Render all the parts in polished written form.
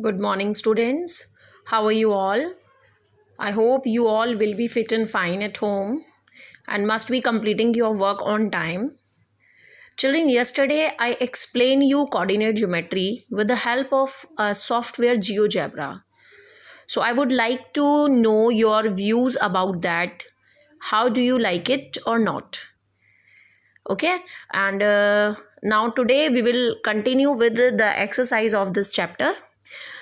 Good morning, students. How are you all? I hope you all will be fit and fine at home and must be completing your work on time. Children, yesterday I explained you coordinate geometry with the help of software GeoGebra. So I would like to know your views about that. How do you like it or not? Okay, and now today we will continue with the exercise of this chapter.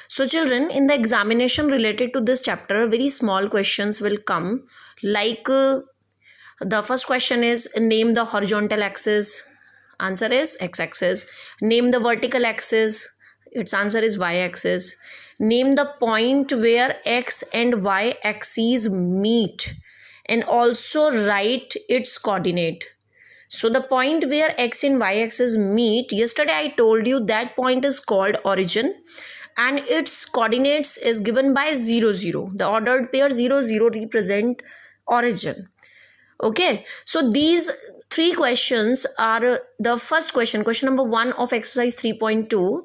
So children, in the examination related to this chapter, very small questions will come, like the first question is name the horizontal axis. Answer is x-axis. Name the vertical axis. Its answer is y-axis. Name the point where x and y axes meet and also write its coordinate. So the point where x and y axis meet, yesterday I told you that point is called origin and its coordinates is given by 0 0. The ordered pair 0 0 represent origin. Okay, so these three questions are the first question number 1 of exercise 3.2,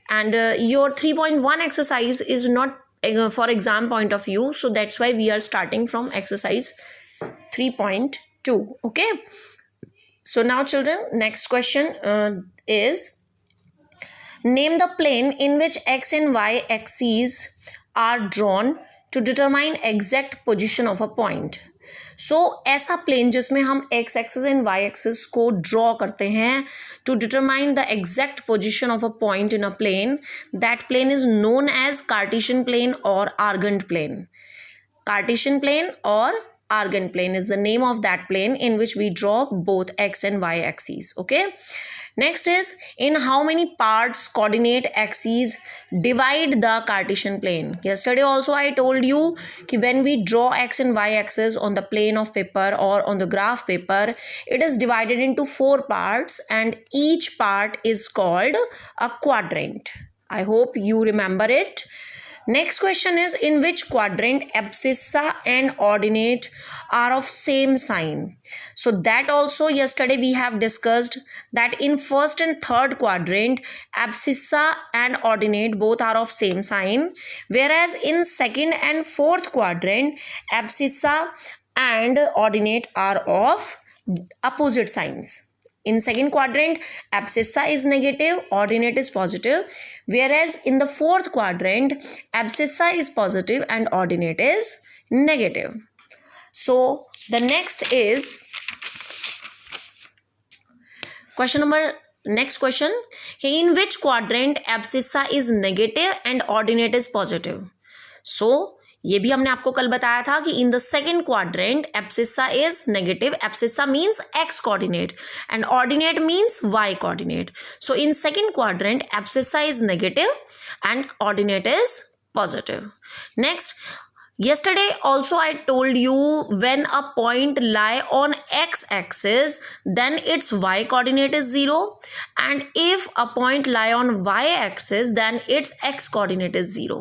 and your 3.1 exercise is not for exam point of view, so that's why we are starting from exercise 3.2. okay, so now children, next question is name the plane in which x and y axes are drawn to determine exact position of a point. So ऐसा plane जिसमें हम x axis and y axis को draw करते हैं to determine the exact position of a point in a plane, that plane is known as Cartesian plane or Argand plane. Cartesian plane or Argand plane is the name of that plane in which we draw both x and y axes. Okay. Next is, in how many parts coordinate axes divide the Cartesian plane? Yesterday also I told you that when we draw x and y axis on the plane of paper or on the graph paper, it is divided into 4 parts and each part is called a quadrant. I hope you remember it. Next question is, in which quadrant abscissa and ordinate are of same sign? So that also yesterday we have discussed that in first and third quadrant abscissa and ordinate both are of same sign, whereas in second and fourth quadrant abscissa and ordinate are of opposite signs. In second quadrant, abscissa is negative, ordinate is positive, whereas in the fourth quadrant, abscissa is positive and ordinate is negative. So the next is next question, in which quadrant abscissa is negative and ordinate is positive? So ये भी हमने आपको कल बताया था कि in the second quadrant abscissa is negative. Abscissa means x coordinate and ordinate means y coordinate. So in second quadrant abscissa is negative and ordinate is positive. Next, yesterday also I told you when a point lie on x-axis then its y coordinate is 0, and if a point lie on y-axis then its x coordinate is 0.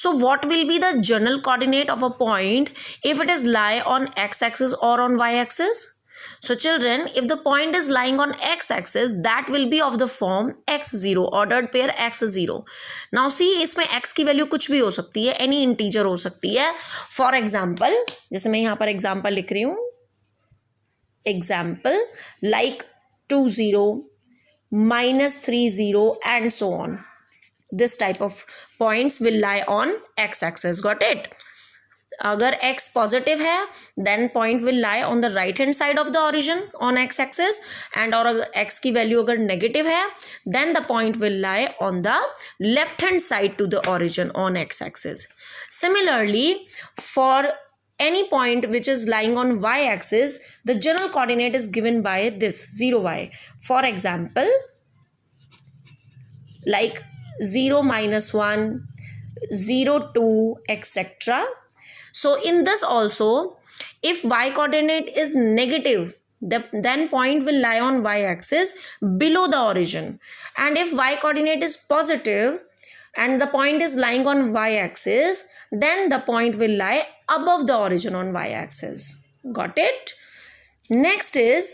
So what will be the general coordinate of a point if it is lie on x-axis or on y-axis? So children, if the point is lying on x-axis, that will be of the form x0, ordered pair x0. Now see, इसमें x की value कुछ भी हो सकती है, any integer हो सकती है. For example, जैसे मैं यहाँ पर example लिख रही हूँ, example like 20, -30 and so on. This type of points will lie on x-axis. Got it? अगर x पॉजिटिव है then point will lie on the right hand side of the origin on x axis, and और अगर x की value अगर negative है then the point will lie on the left hand side to the origin on x axis. Similarly, for any point which is lying on y axis, the general coordinate is given by this 0y. For example, like 0 -1, 0 2 etc. So in this also, if y coordinate is negative, then point will lie on y axis below the origin, and if y coordinate is positive and the point is lying on y axis, then the point will lie above the origin on y axis. Got it? Next is,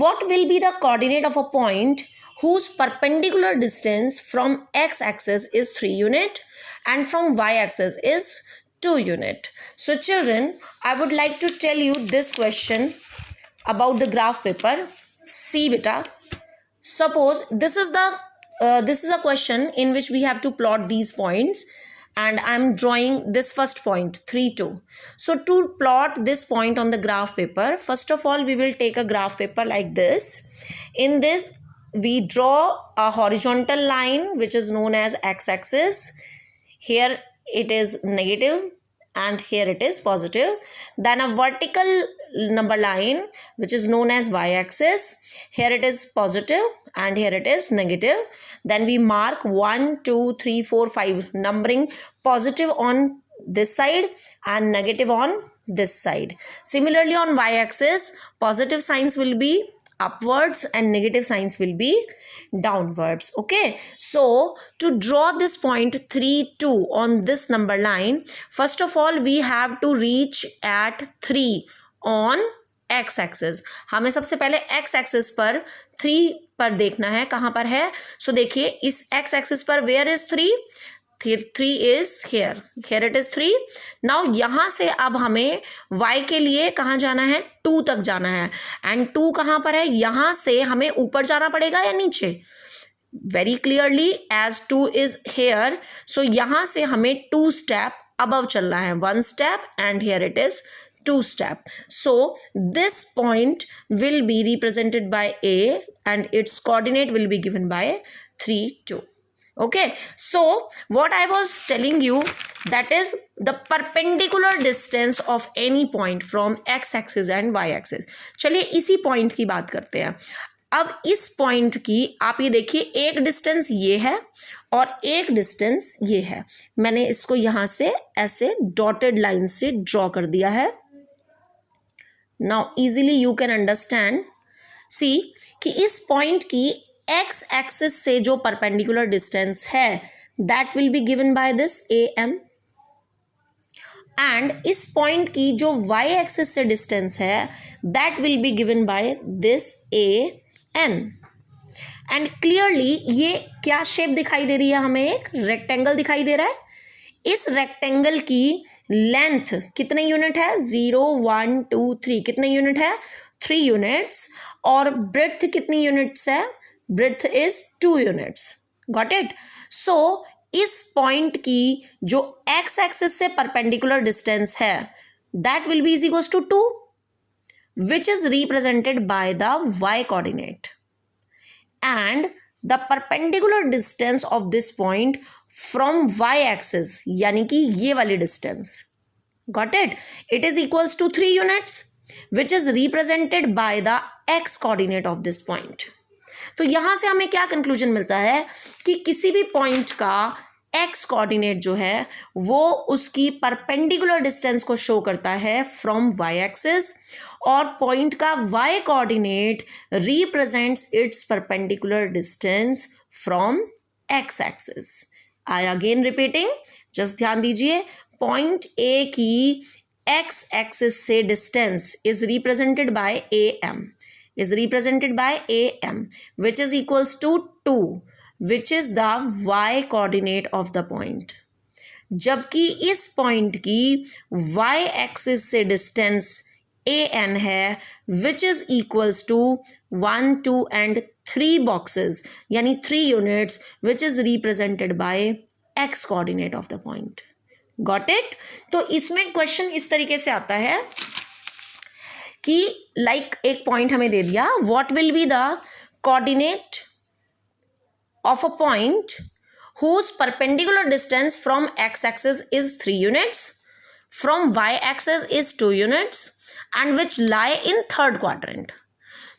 what will be the coordinate of a point whose perpendicular distance from x-axis is 3 unit and from y-axis is 2 unit. So children, I would like to tell you this question about the graph paper. See beta, suppose this is a question in which we have to plot these points, and I am drawing this first point 3 2. So to plot this point on the graph paper, first of all we will take a graph paper like this. In this we draw a horizontal line which is known as x-axis. Here it is negative and here it is positive. Then a vertical number line which is known as y-axis. Here it is positive and here it is negative. Then we mark 1 2 3 4 5, numbering positive on this side and negative on this side. Similarly on y-axis, positive signs will be upwards and negative signs will be downwards. Okay, so to draw this point 3 2 on this number line, first of all we have to reach at 3 on x axis. हमें सबसे पहले x axis पर 3 पर देखना है, कहाँ पर है. सो देखिए इस x एक्सिस पर where is 3 is here it is 3. Now यहाँ से अब हमें y के लिए कहाँ जाना है, 2 तक जाना है. एंड 2 कहाँ पर है, यहाँ से हमें ऊपर जाना पड़ेगा या नीचे. Very clearly as 2 is here, so यहाँ से हमें 2 स्टेप अबव चलना है, 1 step and here it is 2 step. So this point will be represented by A and its coordinate will be given by 3 2. Okay, so what I was telling you, that is the perpendicular distance of any point from x axis and y axis. चलिए इसी point की बात करते हैं. अब इस point की आप ये देखिए, एक डिस्टेंस ये है और एक डिस्टेंस ये है. मैंने इसको यहाँ से ऐसे डॉटेड लाइन से ड्रॉ कर दिया है. Now easily you can understand. See कि इस पॉइंट की एक्स एक्सिस से जो परपेंडिकुलर डिस्टेंस है that will be given by this A M, and इस पॉइंट की जो वाई एक्सिस से डिस्टेंस है that will be given by this A N. And clearly ये क्या शेप दिखाई दे रही है, हमें एक रेक्टेंगल दिखाई दे रहा है. इस रेक्टेंगल की लेंथ कितने यूनिट है, 0 1 2 3, कितने यूनिट है, 3 यूनिट्स. और ब्रेड्थ कितनी यूनिट्स है, breadth is 2 units. Got it. So इस पॉइंट की जो एक्स एक्सिस से परपेंडिकुलर डिस्टेंस है that will be is equals to 2, which is represented by the y coordinate, and the perpendicular distance of this point from y axis, यानी कि ये वाली डिस्टेंस. Got it. It is equals to 3 units which is represented by the x coordinate of this point. तो यहां से हमें क्या कंक्लूजन मिलता है कि किसी भी पॉइंट का x कोऑर्डिनेट जो है वो उसकी परपेंडिकुलर डिस्टेंस को शो करता है फ्रॉम y एक्सिस, और पॉइंट का y coordinate represents it's perpendicular distance from x axis. I again repeating, just ध्यान दीजिए. पॉइंट ए की x एक्सिस से distance is represented bye am, which is equals to 2, which is the y coordinate of the point. जबकि इस point की y axis से distance an है, which is equals to 1 2 and 3 boxes, यानी 3 units, which is represented by x coordinate of the point. Got it? तो इसमें question इस तरीके से आता है कि लाइक एक पॉइंट हमें दे दिया, what will be the coordinate of a point whose perpendicular distance from x axis is 3 units, from y axis is 2 units and which lie in third quadrant.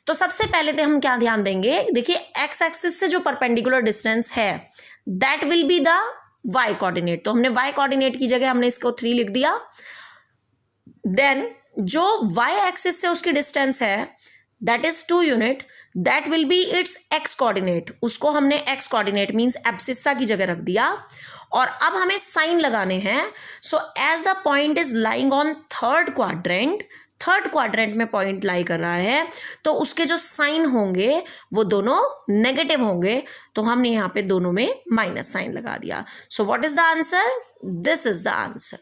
तो सबसे पहले तो हम क्या ध्यान देंगे, देखिए x axis से जो perpendicular distance है that will be the y coordinate. तो हमने y coordinate की जगह हमने इसको 3 लिख दिया. देन जो y एक्सिस से उसकी डिस्टेंस है that is 2 unit, that will B it's x coordinate. उसको हमने x कोऑर्डिनेट मीन्स एब्सिसा की जगह रख दिया. और अब हमें साइन लगाने हैं. So as the point is lying on third quadrant, third quadrant में पॉइंट लाई कर रहा है तो उसके जो साइन होंगे वो दोनों नेगेटिव होंगे, तो हमने यहाँ पे दोनों में माइनस साइन लगा दिया. So what is the answer? This is the answer.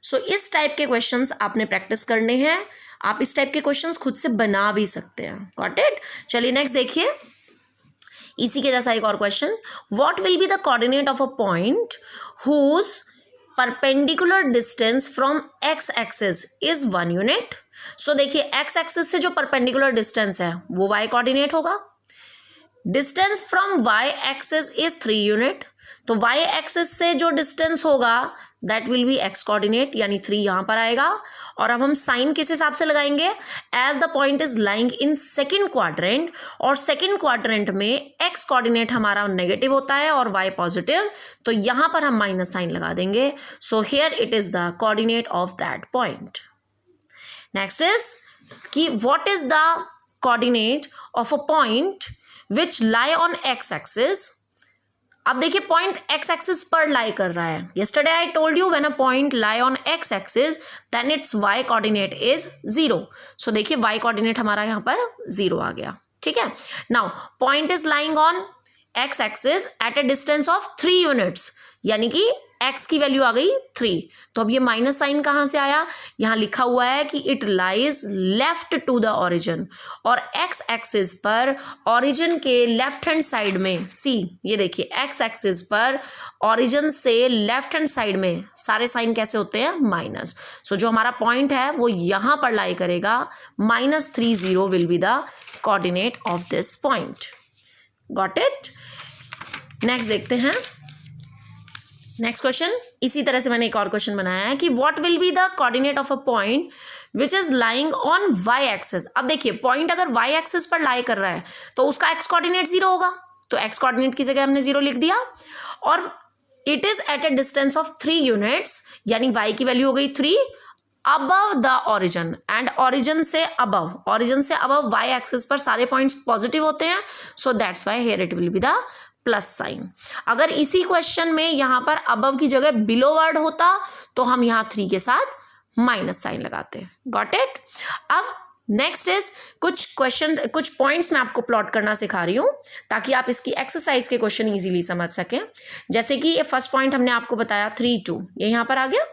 So इस टाइप के क्वेश्चंस आपने प्रैक्टिस करने हैं. आप इस टाइप के क्वेश्चंस खुद से बना भी सकते हैं. Got it? चलिए नेक्स्ट देखिए, इसी के जैसा एक और question. What will be the coordinate of a point whose perpendicular distance from x axis is 1 unit. So देखिए, एक्स एक्सिस से जो परपेंडिकुलर डिस्टेंस है वो वाई कोऑर्डिनेट होगा. Distance from y axis is 3 unit. तो वाई एक्सिस से जो distance होगा that will be x coordinate, यानी 3 यहां पर आएगा. और अब हम साइन किस हिसाब से लगाएंगे? As the point is lying in second quadrant, और सेकेंड क्वाड्रेंट में एक्स कोऑर्डिनेट हमारा नेगेटिव होता है और वाई पॉजिटिव, तो यहां पर हम माइनस साइन लगा देंगे. So here it is the coordinate of that point. Next is कि what is the coordinate of a point which lie on x axis. अब देखिए, पॉइंट एक्स एक्सिस पर लाई कर रहा है. yesterday I told you when a point lie on x axis then its y coordinate is 0. so देखिए, y coordinate हमारा यहाँ पर 0 आ गया. ठीक है. now point is lying on x axis at a distance of 3 units, यानी कि x की वैल्यू आ गई 3. तो अब ये माइनस साइन कहाँ से आया? यहाँ लिखा हुआ है कि it lies left to the origin, और x एक्सिस पर ओरिजिन के लेफ्ट हैंड साइड में, सी ये देखिए, x एक्सिस पर ओरिजिन से लेफ्ट हैंड साइड में सारे साइन कैसे होते हैं? माइनस. सो जो हमारा पॉइंट है वो यहाँ पर लाई करेगा. -30 will be the coordinate of this point. Got it? Next देखते हैं. नेक्स्ट क्वेश्चन, इसी तरह से मैंने एक और क्वेश्चन बनाया है कि what will be the coordinate of a point which is lying on y axis. अब देखिए, पॉइंट अगर वाई एक्सिस पर लाई कर रहा है तो उसका एक्स कोऑर्डिनेट 0 होगा, तो एक्स कोऑर्डिनेट की जगह हमने 0 लिख दिया. और it is at a distance of 3 units, यानी वाई की वैल्यू हो गई 3 above the origin, and origin से अबव वाई एक्सिस पर सारे पॉइंट्स पॉजिटिव होते हैं. So that's why here it will be the plus sign. अगर इसी क्वेश्चन में यहां पर अबव की जगह बिलो वर्ड होता तो हम यहां 3 के साथ माइनस साइन लगाते. Got it? अब नेक्स्ट इज कुछ पॉइंट्स मैं आपको प्लॉट करना सिखा रही हूं ताकि आप इसकी एक्सरसाइज के क्वेश्चन इजीली समझ सकें. जैसे कि ये फर्स्ट पॉइंट हमने आपको बताया 3 2, ये यहां पर आ गया.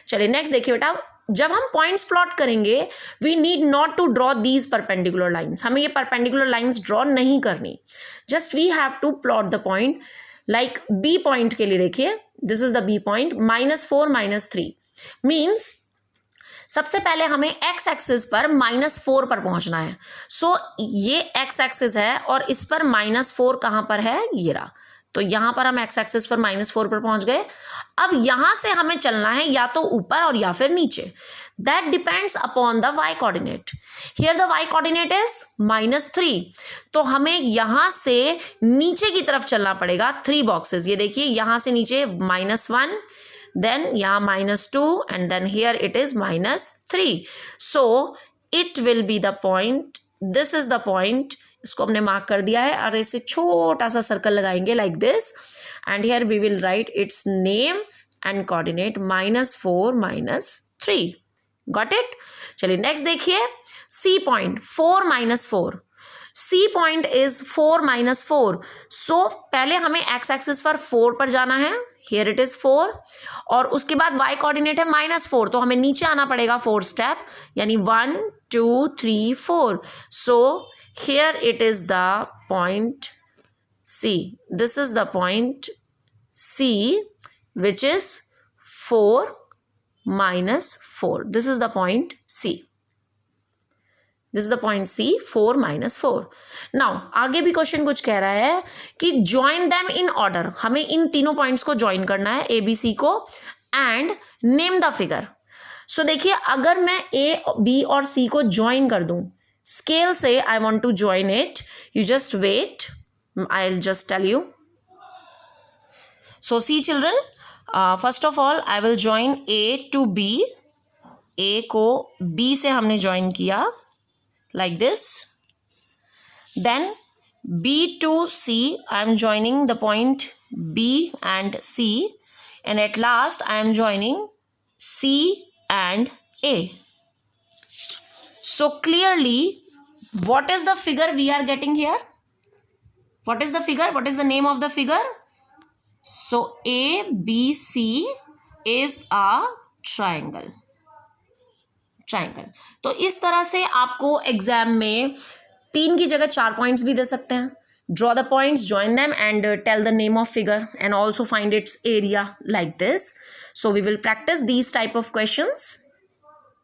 चलिए नेक्स्ट देखिए बेटा, जब हम पॉइंट्स प्लॉट करेंगे we need not to draw these perpendicular lines. हमें ये परपेंडिकुलर लाइन्स ड्रॉ नहीं करनी. Just we have to plot the point. Like B point के लिए देखिए, this is the B point, -4 -3 means सबसे पहले हमें एक्स एक्सिस पर -4 पर पहुंचना है. सो ये एक्स एक्सिस है और इस पर -4 कहां पर है? ये रहा. तो यहां पर हम एक्स एक्सिस पर -4 पर पहुंच गए. अब यहां से हमें चलना है या तो ऊपर और या फिर नीचे. That depends upon the Y coordinate. Here the Y coordinate is -3. तो हमें यहां से नीचे की तरफ चलना पड़ेगा. 3 बॉक्सेस, ये देखिए, यहां से नीचे -1, देन यहाँ -2, and then here it is -3. So it will be the point, this is the point. इसको हमने मार्क कर दिया है और इसे छोटा सा सर्कल लगाएंगे like this, and here we will write its name and coordinate -4 -3. Got it? चलिए नेक्स्ट देखिए, C point 4 -4. C point is 4 -4. So पहले हमें एक्स एक्सिस पर 4 पर जाना है. हियर इट इज 4, और उसके बाद वाई कोऑर्डिनेट है -4, तो हमें नीचे आना पड़ेगा 4 स्टेप, यानी 1 2 3 4. सो here it is the point C. This is the point C, which is 4 -4. This is the point C. This is the point C, 4 -4. Now आगे भी क्वेश्चन कुछ कह रहा है कि join them in order. हमें इन तीनों पॉइंट्स को ज्वाइन करना है, A B C को, and name the figure. So देखिए, अगर मैं A B और C को ज्वाइन कर दूं स्केल से, I want to join it. You just wait. I'll just tell you. So see children, first of all I will join A to B. A को B से हमने join किया like this. Then B to C, I am joining the point B and C, and at last I am joining C and A. So clearly, what is the figure we are getting here? What is the figure? What is the name of the figure? So ABC is a triangle. तो इस तरह से आपको exam में 3 की जगह 4 points भी दे सकते हैं. Draw the points, join them and tell the name of figure and also find its area like this. So we will practice these type of questions